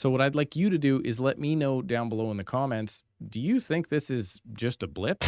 So what I'd like you to do is let me know down below in the comments, do you think this is just a blip?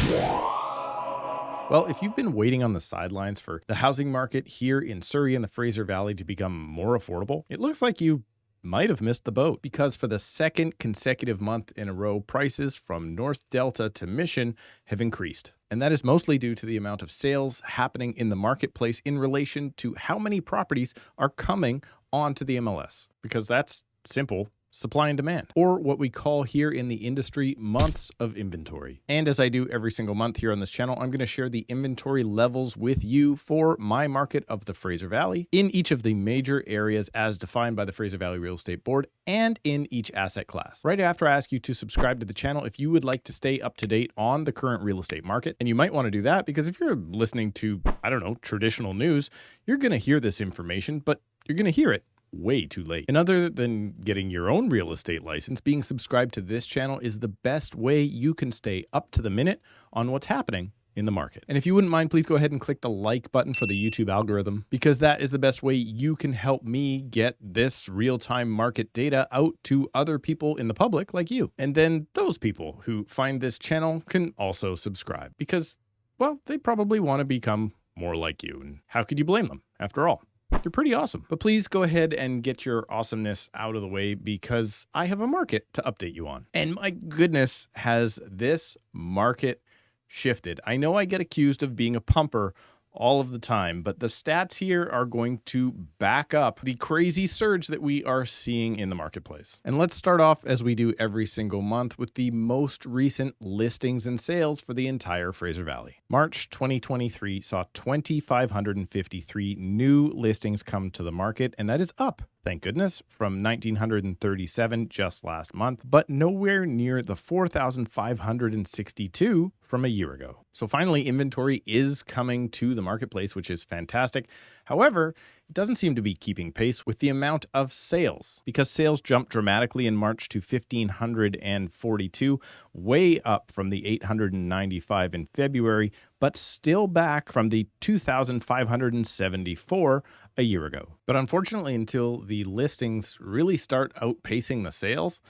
Well, if you've been waiting on the sidelines for the housing market here in Surrey and the Fraser Valley to become more affordable, it looks like you might have missed the boat, because for the second consecutive month in a row, prices from North Delta to Mission have increased. And that is mostly due to the amount of sales happening in the marketplace in relation to how many properties are coming onto the MLS, because that's simple. Supply and demand, or what we call here in the industry, months of inventory. And as I do every single month here on this channel, I'm going to share the inventory levels with you for my market of the Fraser Valley in each of the major areas as defined by the Fraser Valley Real Estate Board and in each asset class. Right after I ask you to subscribe to the channel if you would like to stay up to date on the current real estate market. And you might want to do that because if you're listening to, I don't know, traditional news, you're going to hear this information, but you're going to hear it way too late. And other than getting your own real estate license, being subscribed to this channel is the best way you can stay up to the minute on what's happening in the market. And if you wouldn't mind, please go ahead and click the like button for the YouTube algorithm, because that is the best way you can help me get this real-time market data out to other people in the public like you. And then those people who find this channel can also subscribe because, well, they probably want to become more like you. And how could you blame them after all? You're pretty awesome. But please go ahead and get your awesomeness out of the way, because I have a market to update you on. And my goodness, has this market shifted. I know I get accused of being a pumper all of the time, but the stats here are going to back up the crazy surge that we are seeing in the marketplace. And let's start off, as we do every single month, with the most recent listings and sales for the entire Fraser Valley. March 2023 saw 2,553 new listings come to the market, and that is up, thank goodness, from 1,937 just last month, but nowhere near the 4,562 from a year ago. So finally, inventory is coming to the marketplace, which is fantastic. However, it doesn't seem to be keeping pace with the amount of sales, because sales jumped dramatically in March to 1,542, way up from the 895 in February, but still back from the 2,574 a year ago. But unfortunately, until the listings really start outpacing the sales,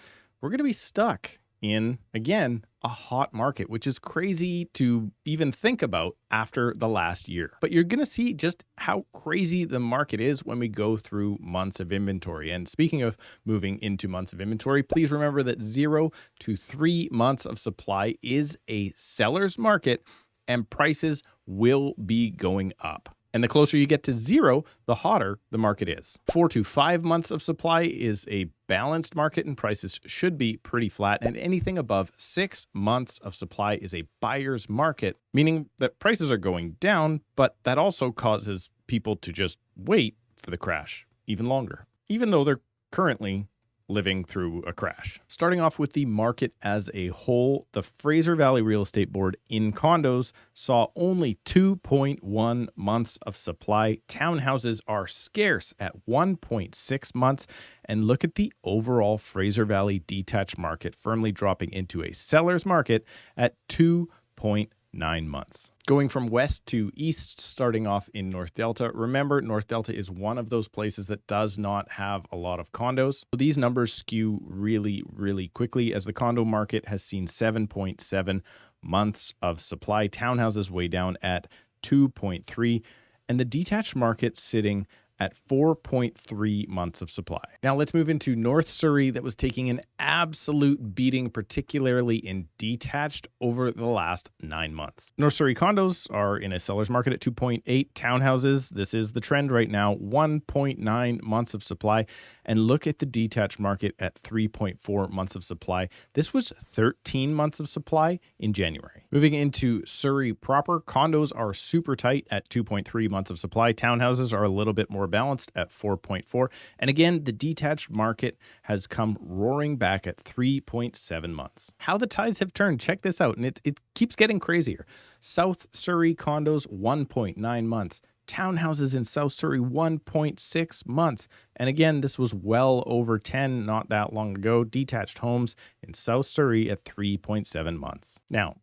we're going to be stuck in, again, a hot market, which is crazy to even think about after the last year. But you're going to see just how crazy the market is when we go through months of inventory. And speaking of moving into months of inventory, please remember that 0 to 3 months of supply is a seller's market, and prices will be going up. And the closer you get to 0, the hotter the market is. 4 to 5 months of supply is a balanced market, and prices should be pretty flat. And anything above 6 months of supply is a buyer's market, meaning that prices are going down, but that also causes people to just wait for the crash even longer, even though they're currently living through a crash. Starting off with the market as a whole, the Fraser Valley Real Estate Board in condos saw only 2.1 months of supply. Townhouses are scarce at 1.6 months. And look at the overall Fraser Valley detached market firmly dropping into a seller's market at 2.9 months. Going from west to east, starting off in North Delta. Remember, North Delta is one of those places that does not have a lot of condos. So these numbers skew really, really quickly, as the condo market has seen 7.7 months of supply. Townhouses way down at 2.3, and the detached market sitting at 4.3 months of supply. Now let's move into North Surrey, that was taking an absolute beating, particularly in detached, over the last 9 months. North Surrey condos are in a seller's market at 2.8. Townhouses, this is the trend right now, 1.9 months of supply. And look at the detached market at 3.4 months of supply. This was 13 months of supply in January. Moving into Surrey proper, condos are super tight at 2.3 months of supply. Townhouses are a little bit more balanced at 4.4. And again, the detached market has come roaring back at 3.7 months. How the tides have turned, check this out. And it keeps getting crazier. South Surrey condos, 1.9 months. Townhouses in South Surrey, 1.6 months. And again, this was well over 10 not that long ago. Detached homes in South Surrey at 3.7 months. Now,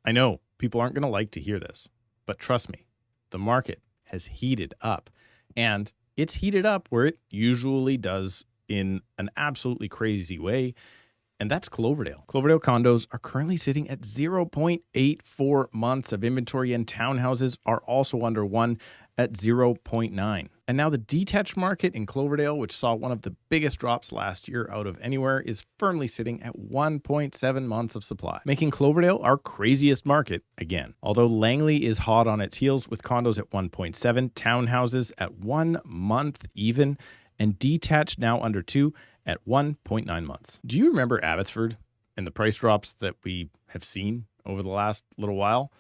I know people aren't going to like to hear this, but trust me, the market has heated up. And it's heated up where it usually does in an absolutely crazy way, and that's Cloverdale. Cloverdale condos are currently sitting at 0.84 months of inventory, and townhouses are also under 1 at 0.9. And now the detached market in Cloverdale, which saw one of the biggest drops last year out of anywhere, is firmly sitting at 1.7 months of supply, making Cloverdale our craziest market again. Although Langley is hot on its heels with condos at 1.7, townhouses at 1 month even, and detached now under 2 at 1.9 months. Do you remember Abbotsford and the price drops that we have seen over the last little while?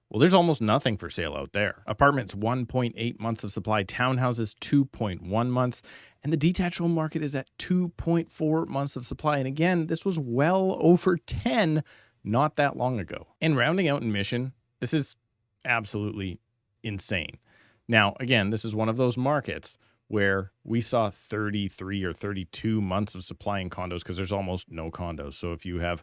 Well, there's almost nothing for sale out there. Apartments, 1.8 months of supply. Townhouses, 2.1 months. And the detached home market is at 2.4 months of supply. And again, this was well over 10 not that long ago. And rounding out in Mission, this is absolutely insane. Now, again, this is one of those markets where we saw 33 or 32 months of supply in condos because there's almost no condos. So if you have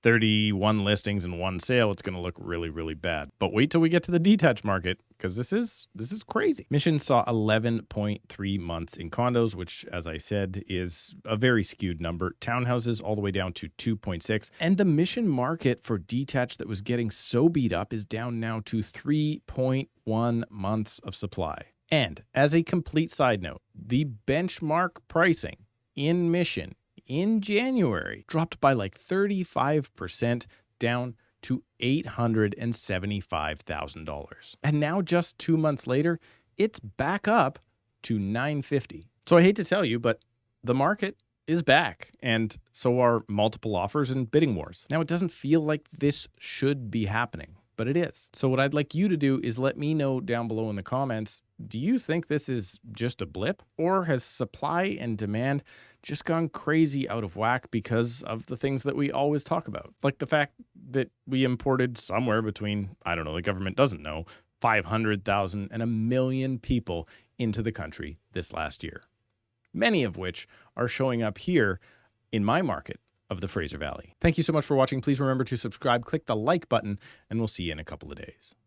31 listings and 1 sale, it's going to look really, really bad. But wait till we get to the detached market, because this is crazy. Mission saw 11.3 months in condos, which, as I said, is a very skewed number. Townhouses all the way down to 2.6. And the Mission market for detached that was getting so beat up is down now to 3.1 months of supply. And as a complete side note, the benchmark pricing in Mission in January dropped by like 35% down to $875,000. And now just 2 months later, it's back up to $950,000. So I hate to tell you, but the market is back, and so are multiple offers and bidding wars. Now, it doesn't feel like this should be happening, but it is. So what I'd like you to do is let me know down below in the comments, do you think this is just a blip, or has supply and demand just gone crazy out of whack because of the things that we always talk about? Like the fact that we imported somewhere between, I don't know, the government doesn't know, 500,000 and 1 million people into the country this last year. Many of which are showing up here in my market of the Fraser Valley. Thank you so much for watching. Please remember to subscribe, click the like button, and we'll see you in a couple of days.